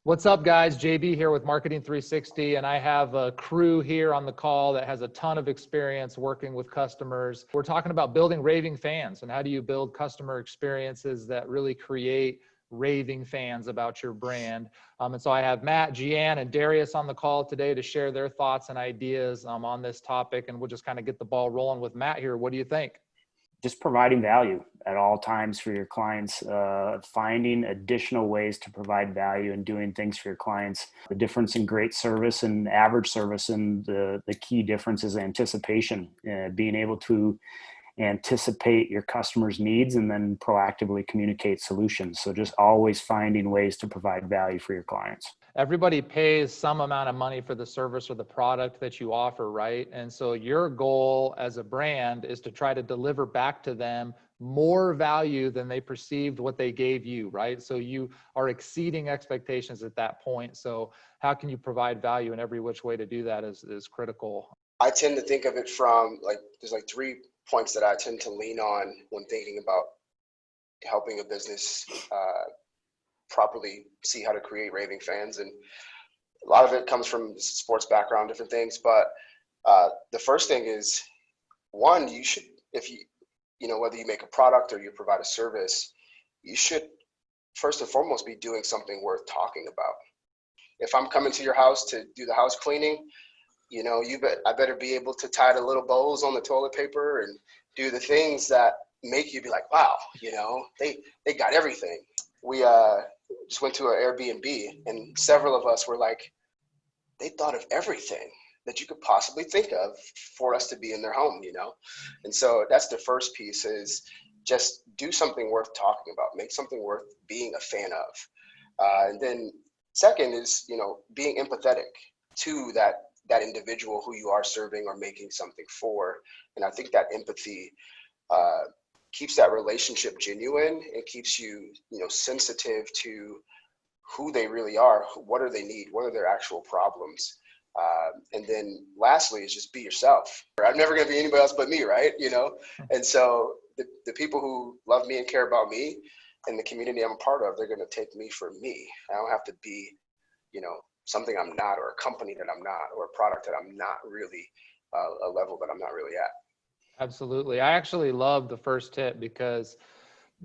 What's up, guys? JB here with Marketing 360, and I have a crew here on the call that has a ton of experience working with customers. We're talking about building raving fans and how do you build customer experiences that really create raving fans about your brand. And so I have Matt, Gianne, and Darius on the call today to share their thoughts and ideas on this topic, and we'll just kind of get the ball rolling with Matt here. What do you think? Just providing value at all times for your clients, finding additional ways to provide value and doing things for your clients. The difference in great service and average service, and the key difference is anticipation, being able to anticipate your customers' needs and then proactively communicate solutions. So just always finding ways to provide value for your clients. Everybody pays some amount of money for the service or the product that you offer, right? And so your goal as a brand is to try to deliver back to them more value than they perceived what they gave you, right? So you are exceeding expectations at that point. So how can you provide value in every which way to do that is critical. I tend to think of it from there's three points that I tend to lean on when thinking about helping a business properly see how to create raving fans. And a lot of it comes from sports background, different things. But the first thing is, one, you should, if you know, whether you make a product or you provide a service, you should first and foremost be doing something worth talking about. If I'm coming to your house to do the house cleaning, you know, I better be able to tie the little bows on the toilet paper and do the things that make you be like, wow, you know, they got everything. We just went to an Airbnb, and several of us were like, they thought of everything that you could possibly think of for us to be in their home, you know? And so that's the first piece, is just do something worth talking about, make something worth being a fan of. And then second is, you know, being empathetic to that individual who you are serving or making something for. And I think that empathy keeps that relationship genuine. It keeps you, you know, sensitive to who they really are. What do they need? What are their actual problems? And then lastly is just be yourself. I'm never going to be anybody else but me, right? You know? And so the people who love me and care about me and the community I'm a part of, they're going to take me for me. I don't have to be, you know, something I'm not, or a company that I'm not, or a product that I'm not really, a level that I'm not really at. Absolutely. I actually love the first tip because,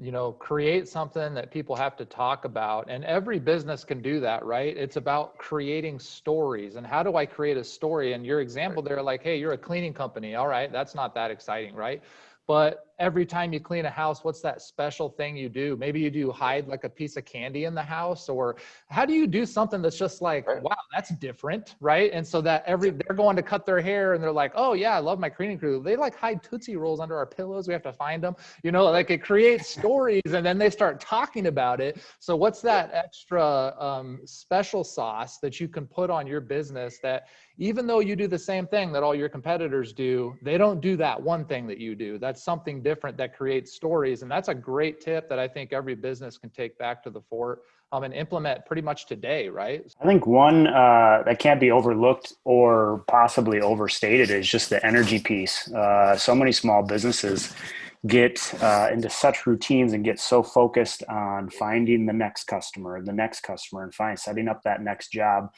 you know, create something that people have to talk about, and every business can do that, right? It's about creating stories. And how do I create a story? And your example there, like, hey, you're a cleaning company. All right. That's not that exciting, right? But every time you clean a house, what's that special thing you do? Maybe you do hide like a piece of candy in the house, or how do you do something that's just like, wow, that's different, right? And so that they're going to cut their hair and they're like, oh yeah, I love my cleaning crew. They like hide Tootsie Rolls under our pillows. We have to find them, you know, like it creates stories, and then they start talking about it. So what's that extra special sauce that you can put on your business that even though you do the same thing that all your competitors do, they don't do that one thing that you do. That's something different that creates stories. And that's a great tip that I think every business can take back to the fort and implement pretty much today, right? I think one that can't be overlooked or possibly overstated is just the energy piece. So many small businesses get into such routines and get so focused on finding the next customer, and setting up that next job,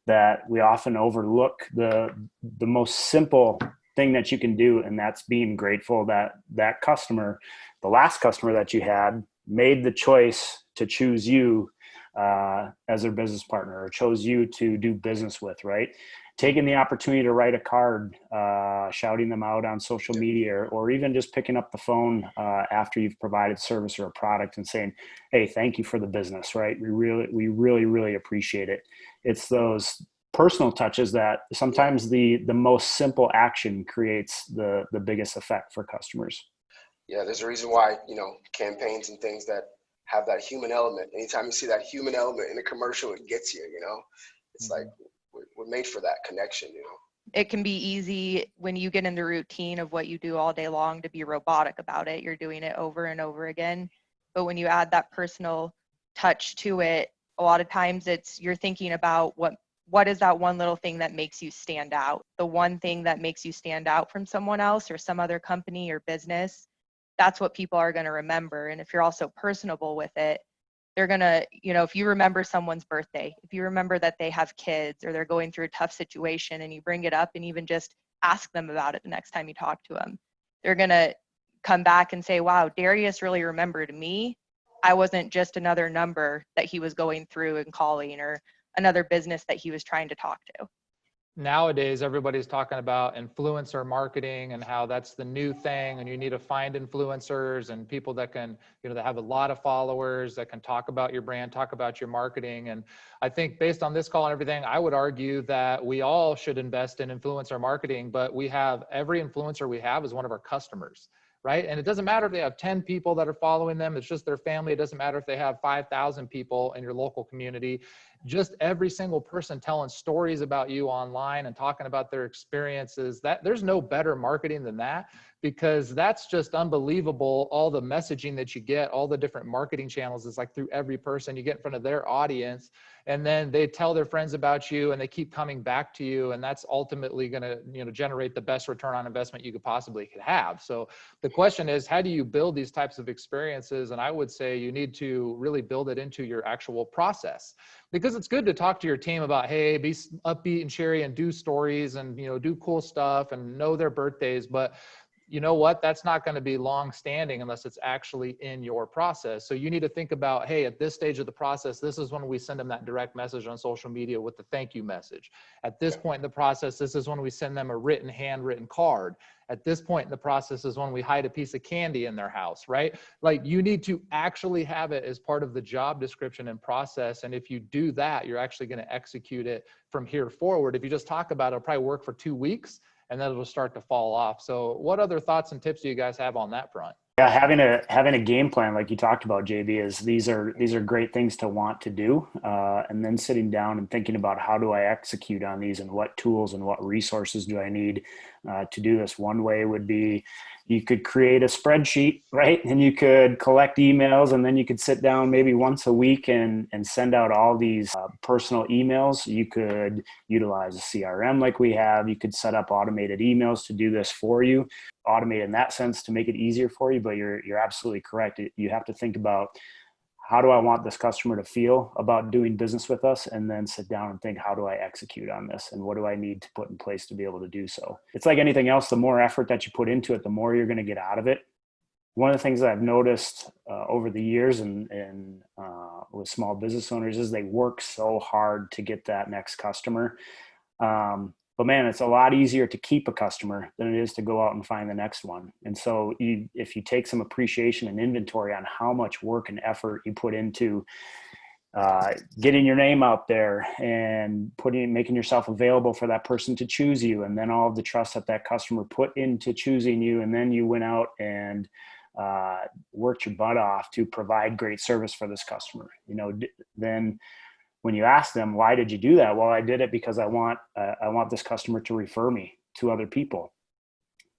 that we often overlook the most simple thing that you can do. And that's being grateful that that customer, the last customer that you had, made the choice to choose you as their business partner, or chose you to do business with, right? Taking the opportunity to write a card, shouting them out on social media, or even just picking up the phone after you've provided service or a product and saying, hey, thank you for the business, right? We really appreciate it. It's those personal touches that sometimes the most simple action creates the biggest effect for customers. Yeah, there's a reason why, you know, campaigns and things that have that human element, anytime you see that human element in a commercial, it gets you, you know? It's like, we're made for that connection, you know? It can be easy when you get in the routine of what you do all day long to be robotic about it. You're doing it over and over again. But when you add that personal touch to it, a lot of times you're thinking about what is that one little thing that makes you stand out? The one thing that makes you stand out from someone else or some other company or business, that's what people are going to remember. And if you're also personable with it, they're going to, if you remember someone's birthday, if you remember that they have kids or they're going through a tough situation and you bring it up and even just ask them about it the next time you talk to them, they're going to come back and say, wow, Darius really remembered me. I wasn't just another number that he was going through and calling, or another business that he was trying to talk to. Nowadays, everybody's talking about influencer marketing and how that's the new thing, and you need to find influencers and people that can, that have a lot of followers, that can talk about your brand, talk about your marketing. And I think based on this call and everything, I would argue that we all should invest in influencer marketing, but every influencer we have is one of our customers, right? And it doesn't matter if they have 10 people that are following them, it's just their family. It doesn't matter if they have 5,000 people in your local community. Just every single person telling stories about you online and talking about their experiences, that there's no better marketing than that, because that's just unbelievable. All the messaging that you get, all the different marketing channels is like through every person you get in front of their audience, and then they tell their friends about you and they keep coming back to you, and that's ultimately going to generate the best return on investment you could possibly have. So the question is, how do you build these types of experiences? And I would say you need to really build it into your actual process, because it's good to talk to your team about, hey, be upbeat and cheery and do stories and do cool stuff and know their birthdays, but you know what? That's not going to be long standing unless it's actually in your process. So you need to think about, hey, at this stage of the process, this is when we send them that direct message on social media with the thank you message. At this point in the process, this is when we send them a handwritten card. At this point in the process is when we hide a piece of candy in their house, right? Like, you need to actually have it as part of the job description and process. And if you do that, you're actually going to execute it from here forward. If you just talk about it, it'll probably work for 2 weeks, and then it'll start to fall off. So what other thoughts and tips do you guys have on that front? Yeah, having a game plan, like you talked about, JB, is these are great things to want to do, and then sitting down and thinking about, how do I execute on these, and what tools and what resources do I need to do this. One way would be, you could create a spreadsheet, right? And you could collect emails, and then you could sit down maybe once a week and send out all these personal emails. You could utilize a CRM like we have. You could set up automated emails to do this for you. Automate in that sense to make it easier for you, but you're absolutely correct. You have to think about, how do I want this customer to feel about doing business with us, and then sit down and think, how do I execute on this, and what do I need to put in place to be able to do so. It's like anything else, the more effort that you put into it, the more you're going to get out of it. One of the things that I've noticed over the years and with small business owners is they work so hard to get that next customer. But man, it's a lot easier to keep a customer than it is to go out and find the next one. And so if you take some appreciation and inventory on how much work and effort you put into getting your name out there and making yourself available for that person to choose you, and then all of the trust that customer put into choosing you, and then you went out and worked your butt off to provide great service for this customer, then when you ask them, why did you do that? Well, I did it because I want this customer to refer me to other people.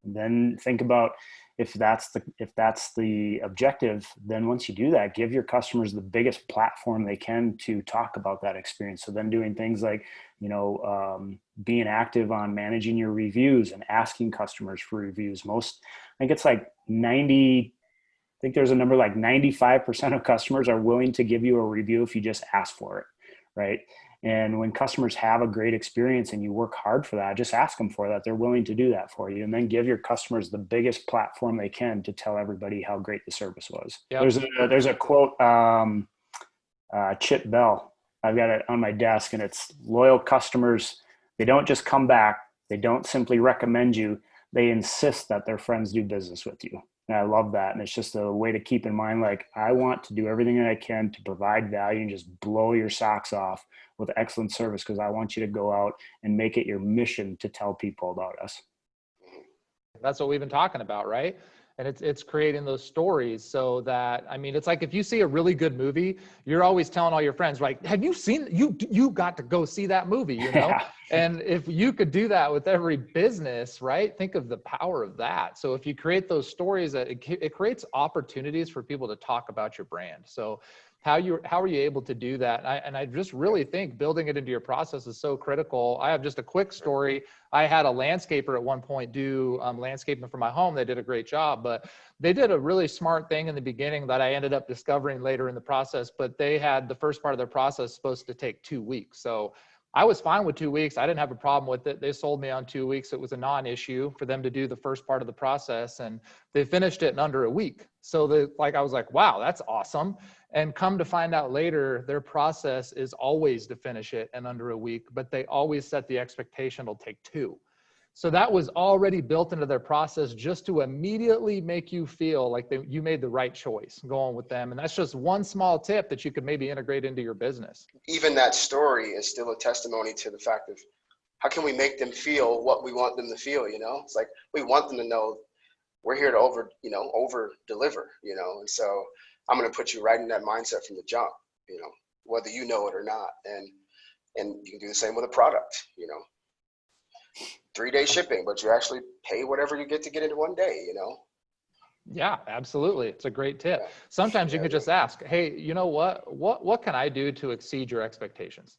And then think about, if that's the objective, then once you do that, give your customers the biggest platform they can to talk about that experience. So then doing things like, being active on managing your reviews and asking customers for reviews. I think it's like 95% of customers are willing to give you a review if you just ask for it. Right. And when customers have a great experience and you work hard for that, just ask them for that. They're willing to do that for you. And then give your customers the biggest platform they can to tell everybody how great the service was. Yep. There's a quote, Chip Bell. I've got it on my desk, and it's, loyal customers, they don't just come back. They don't simply recommend you. They insist that their friends do business with you. And I love that. And it's just a way to keep in mind, like, I want to do everything that I can to provide value and just blow your socks off with excellent service, because I want you to go out and make it your mission to tell people about us. That's what we've been talking about, right? And it's creating those stories, so that, it's like, if you see a really good movie, you're always telling all your friends, like, have you seen, you got to go see that movie, Yeah. And if you could do that with every business, right? Think of the power of that. So if you create those stories, that it creates opportunities for people to talk about your brand. So how are you able to do that? And I just really think building it into your process is so critical. I have just a quick story. I had a landscaper at one point do landscaping for my home. They did a great job, but they did a really smart thing in the beginning that I ended up discovering later in the process. But they had the first part of their process supposed to take 2 weeks. So I was fine with 2 weeks. I didn't have a problem with it. They sold me on 2 weeks. It was a non-issue for them to do the first part of the process, and they finished it in under a week. So I was like, wow, that's awesome. And come to find out later, their process is always to finish it in under a week, but they always set the expectation it'll take 2. So that was already built into their process just to immediately make you feel like you made the right choice going with them. And that's just one small tip that you could maybe integrate into your business. Even that story is still a testimony to the fact of how can we make them feel what we want them to feel, you know? It's like we want them to know we're here to over deliver, you know? And so I'm going to put you right in that mindset from the jump, you know, whether you know it or not. And you can do the same with a product, you know. 3-day shipping, but you actually pay whatever you get to get into 1 day, you know? Yeah, absolutely. It's a great tip. Sometimes you could just ask, hey, you know what can I do to exceed your expectations?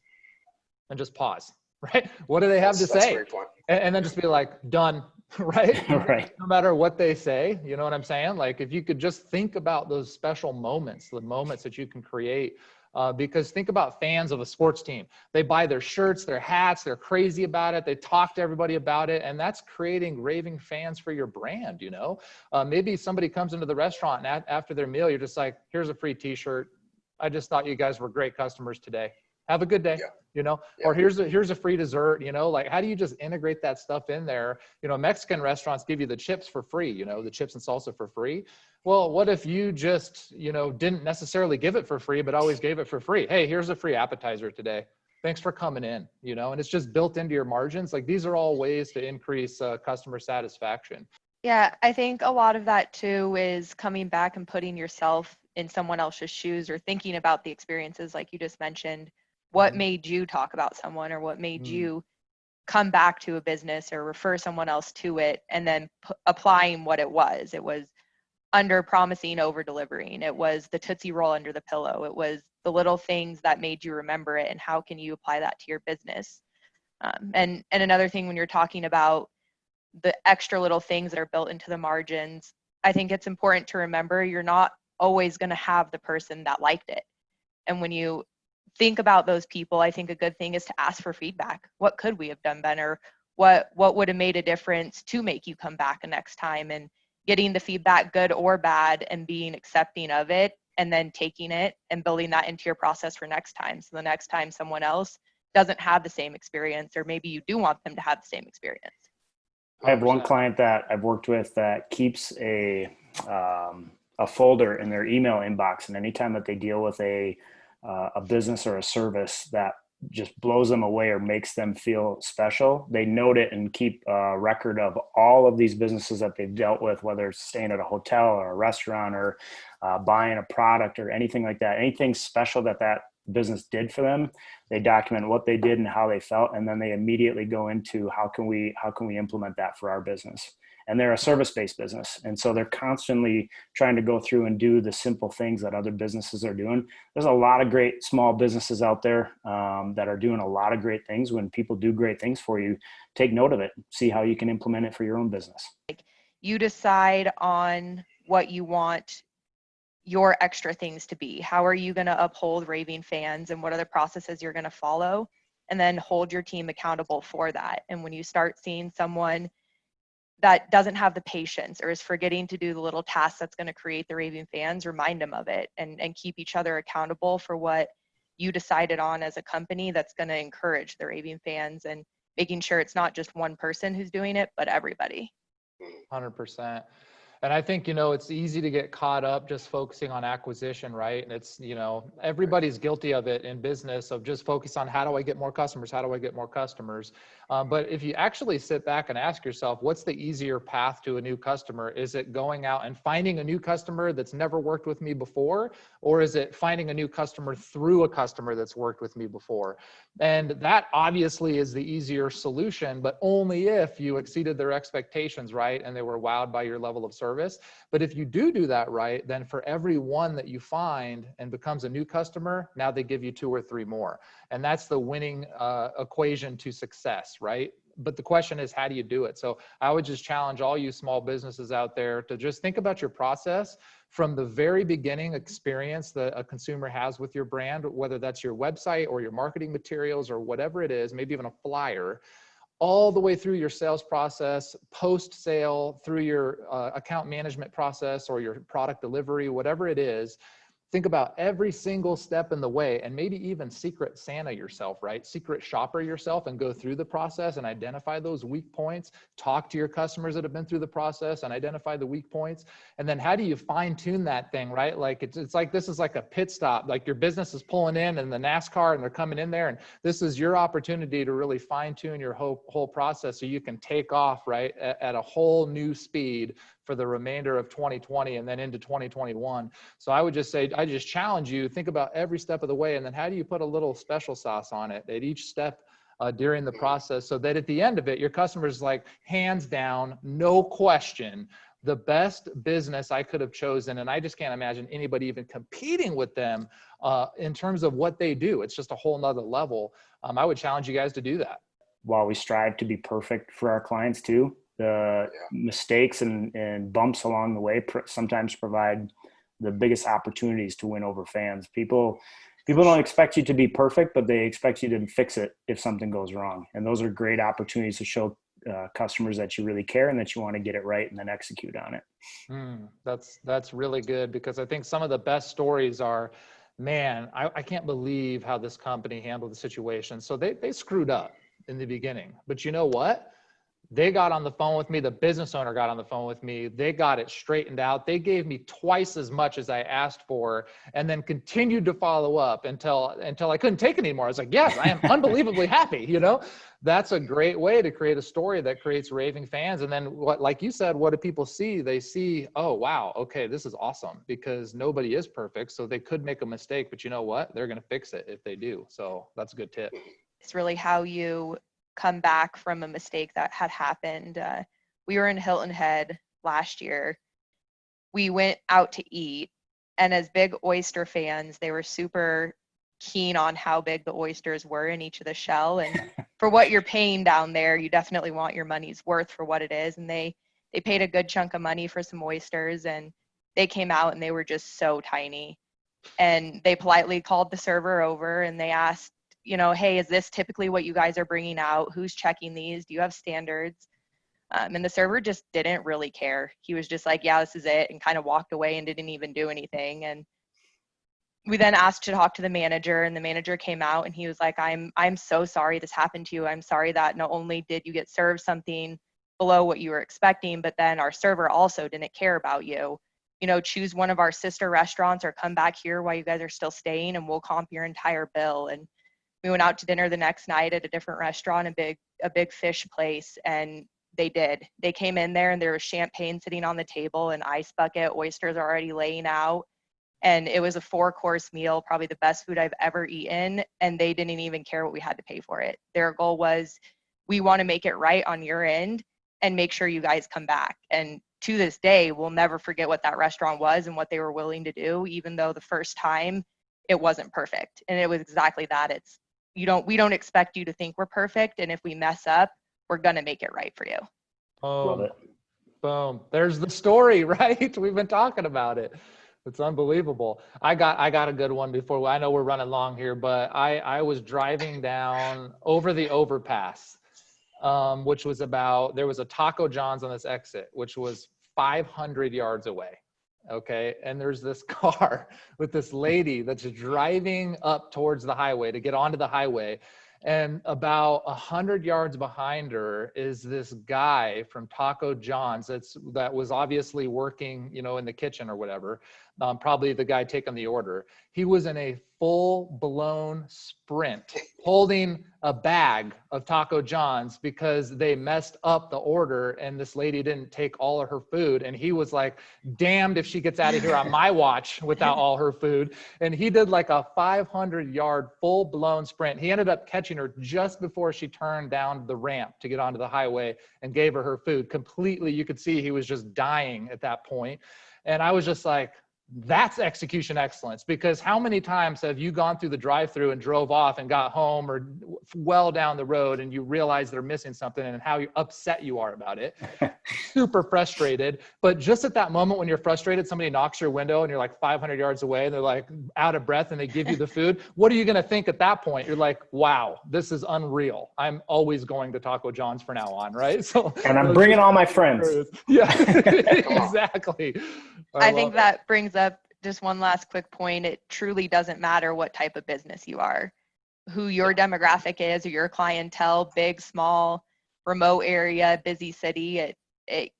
And just pause, right? What do they have to That's a say? great point. And then just be like, done, right? Right. No matter what they say, you know what I'm saying? Like if you could just think about those special moments, the moments that you can create. Because think about fans of a sports team. They buy their shirts, their hats, they're crazy about it. They talk to everybody about it. And that's creating raving fans for your brand, you know? Maybe somebody comes into the restaurant and after their meal, you're just like, here's a free t-shirt. I just thought you guys were great customers today. Have a good day, you know? Or here's a free dessert, you know? Like how do you just integrate that stuff in there? You know, Mexican restaurants give you the chips for free, you know, the chips and salsa for free. Well, what if you just, you know, didn't necessarily give it for free, but always gave it for free? Hey, here's a free appetizer today. Thanks for coming in, you know, and it's just built into your margins. Like these are all ways to increase customer satisfaction. Yeah, I think a lot of that too is coming back and putting yourself in someone else's shoes or thinking about the experiences like you just mentioned. What made you talk about someone or what made you come back to a business or refer someone else to it, and then applying what it was. It was under promising, over delivering. It was the Tootsie Roll under the pillow. It was the little things that made you remember it, and how can you apply that to your business? And another thing, when you're talking about the extra little things that are built into the margins, I think it's important to remember you're not always going to have the person that liked it. And when you think about those people, I think a good thing is to ask for feedback. What could we have done better? What would have made a difference to make you come back the next time? And getting the feedback, good or bad, and being accepting of it, and then taking it and building that into your process for next time. So the next time someone else doesn't have the same experience, or maybe you do want them to have the same experience. I have one client that I've worked with that keeps a folder in their email inbox, and anytime that they deal with a business or a service that just blows them away or makes them feel special, they note it and keep a record of all of these businesses that they've dealt with, whether it's staying at a hotel or a restaurant or buying a product or anything like that. Anything special that business did for them, they document what they did and how they felt, and then they immediately go into how can we implement that for our business. And they're a service-based business, and so they're constantly trying to go through and do the simple things that other businesses are doing. There's a lot of great small businesses out there that are doing a lot of great things. When people do great things for you, take note of it, see how you can implement it for your own business. You decide on what you want your extra things to be. How are you going to uphold raving fans, and what are the processes you're going to follow, and then hold your team accountable for that. And when you start seeing someone that doesn't have the patience or is forgetting to do the little tasks that's going to create the raving fans, remind them of it, and keep each other accountable for what you decided on as a company that's going to encourage the raving fans, and making sure it's not just one person who's doing it, but everybody. 100%. And I think, you know, it's easy to get caught up just focusing on acquisition, right? And it's, you know, everybody's guilty of it in business, of just focus on how do I get more customers? How do I get more customers? But if you actually sit back and ask yourself, what's the easier path to a new customer? Is it going out and finding a new customer that's never worked with me before? Or is it finding a new customer through a customer that's worked with me before? And that obviously is the easier solution, but only if you exceeded their expectations, right? And they were wowed by your level of service service. But if you do that right, then for every one that you find and becomes a new customer, now they give you 2 or 3 more. And that's the winning equation to success, right? But the question is, how do you do it? So I would just challenge all you small businesses out there to just think about your process from the very beginning experience that a consumer has with your brand, whether that's your website or your marketing materials or whatever it is, maybe even a flyer, all the way through your sales process, post-sale, through your account management process or your product delivery, whatever it is. Think about every single step in the way, and maybe even secret Santa yourself, right? Secret shopper yourself, and go through the process and identify those weak points. Talk to your customers that have been through the process and identify the weak points. And then how do you fine tune that thing, right? Like it's like, this is like a pit stop, like your business is pulling in and the NASCAR and they're coming in there. And this is your opportunity to really fine tune your whole process so you can take off, right? At a whole new speed for the remainder of 2020 and then into 2021. So I would just say, I just challenge you, think about every step of the way, and then how do you put a little special sauce on it at each step during the process, so that at the end of it, your customer's like, hands down, no question, the best business I could have chosen. And I just can't imagine anybody even competing with them in terms of what they do. It's just a whole nother level. I would challenge you guys to do that. While we strive to be perfect for our clients too, the mistakes and bumps along the way sometimes provide the biggest opportunities to win over fans. People don't expect you to be perfect, but they expect you to fix it if something goes wrong. And those are great opportunities to show customers that you really care and that you want to get it right and then execute on it. That's really good, because I think some of the best stories are, man, I can't believe how this company handled the situation. So they screwed up in the beginning, but you know what? They got on the phone with me. The business owner got on the phone with me. They got it straightened out. They gave me twice as much as I asked for, and then continued to follow up until I couldn't take it anymore. I was like, yes, I am unbelievably happy. You know, that's a great way to create a story that creates raving fans. And then what, like you said, what do people see? They see, oh, wow, okay, this is awesome, because nobody is perfect. So they could make a mistake, but you know what? They're going to fix it if they do. So that's a good tip. It's really how you come back from a mistake that had happened. We were in Hilton Head last year. We went out to eat, and as big oyster fans, they were super keen on how big the oysters were in each of the shell. And for what you're paying down there, you definitely want your money's worth for what it is. And they paid a good chunk of money for some oysters, and they came out and they were just so tiny. And they politely called the server over and they asked, you know, hey, is this typically what you guys are bringing out? Who's checking these? Do you have standards? And the server just didn't really care. He was just like, yeah, this is it, and kind of walked away and didn't even do anything. And we then asked to talk to the manager, and the manager came out and he was like, I'm so sorry this happened to you. I'm sorry that not only did you get served something below what you were expecting, but then our server also didn't care about you. You know, choose one of our sister restaurants or come back here while you guys are still staying and we'll comp your entire bill. And we went out to dinner the next night at a different restaurant, a big fish place, and they did. They came in there and there was champagne sitting on the table, an ice bucket, oysters already laying out, and it was a 4-course meal, probably the best food I've ever eaten, and they didn't even care what we had to pay for it. Their goal was, we want to make it right on your end and make sure you guys come back. And to this day, we'll never forget what that restaurant was and what they were willing to do, even though the first time it wasn't perfect. And it was exactly that. It's, we don't expect you to think we're perfect, and if we mess up, we're gonna make it right for you. Love it. Boom. There's the story, right? We've been talking about it. It's unbelievable. I got a good one before. I know we're running long here, but I was driving down over the overpass, which was there was a Taco John's on this exit, which was 500 yards away. Okay. And there's this car with this lady that's driving up towards the highway to get onto the highway. And about 100 yards behind her is this guy from Taco John's that was obviously working, you know, in the kitchen or whatever. probably the guy taking the order. He was in a full-blown sprint holding a bag of Taco John's because they messed up the order and this lady didn't take all of her food. And he was like, damned if she gets out of here on my watch without all her food. And he did like a 500-yard full-blown sprint. He ended up catching her just before she turned down the ramp to get onto the highway and gave her her food. Completely, you could see he was just dying at that point. And I was just like, that's execution excellence, because how many times have you gone through the drive-through and drove off and got home or well down the road and you realize they're missing something and how upset you are about it, super frustrated. But just at that moment when you're frustrated, somebody knocks your window and you're like 500 yards away and they're like out of breath and they give you the food. What are you going to think at that point? You're like, wow, this is unreal. I'm always going to Taco John's from now on, right? So, and I'm bringing all my friends. Yeah, exactly. I think that brings up just one last quick point. It truly doesn't matter what type of business you are, who your demographic is or your clientele, big, small, remote area, busy city.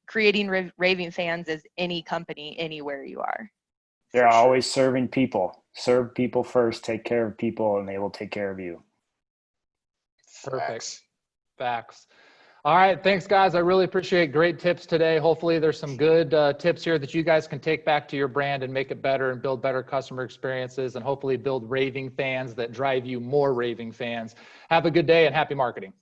Creating raving fans is any company, anywhere you are. They're always serving people. Serve people first, take care of people, and they will take care of you. Perfect. Facts. All right. Thanks, guys. I really appreciate great tips today. Hopefully there's some good tips here that you guys can take back to your brand and make it better and build better customer experiences and hopefully build raving fans that drive you more raving fans. Have a good day and happy marketing.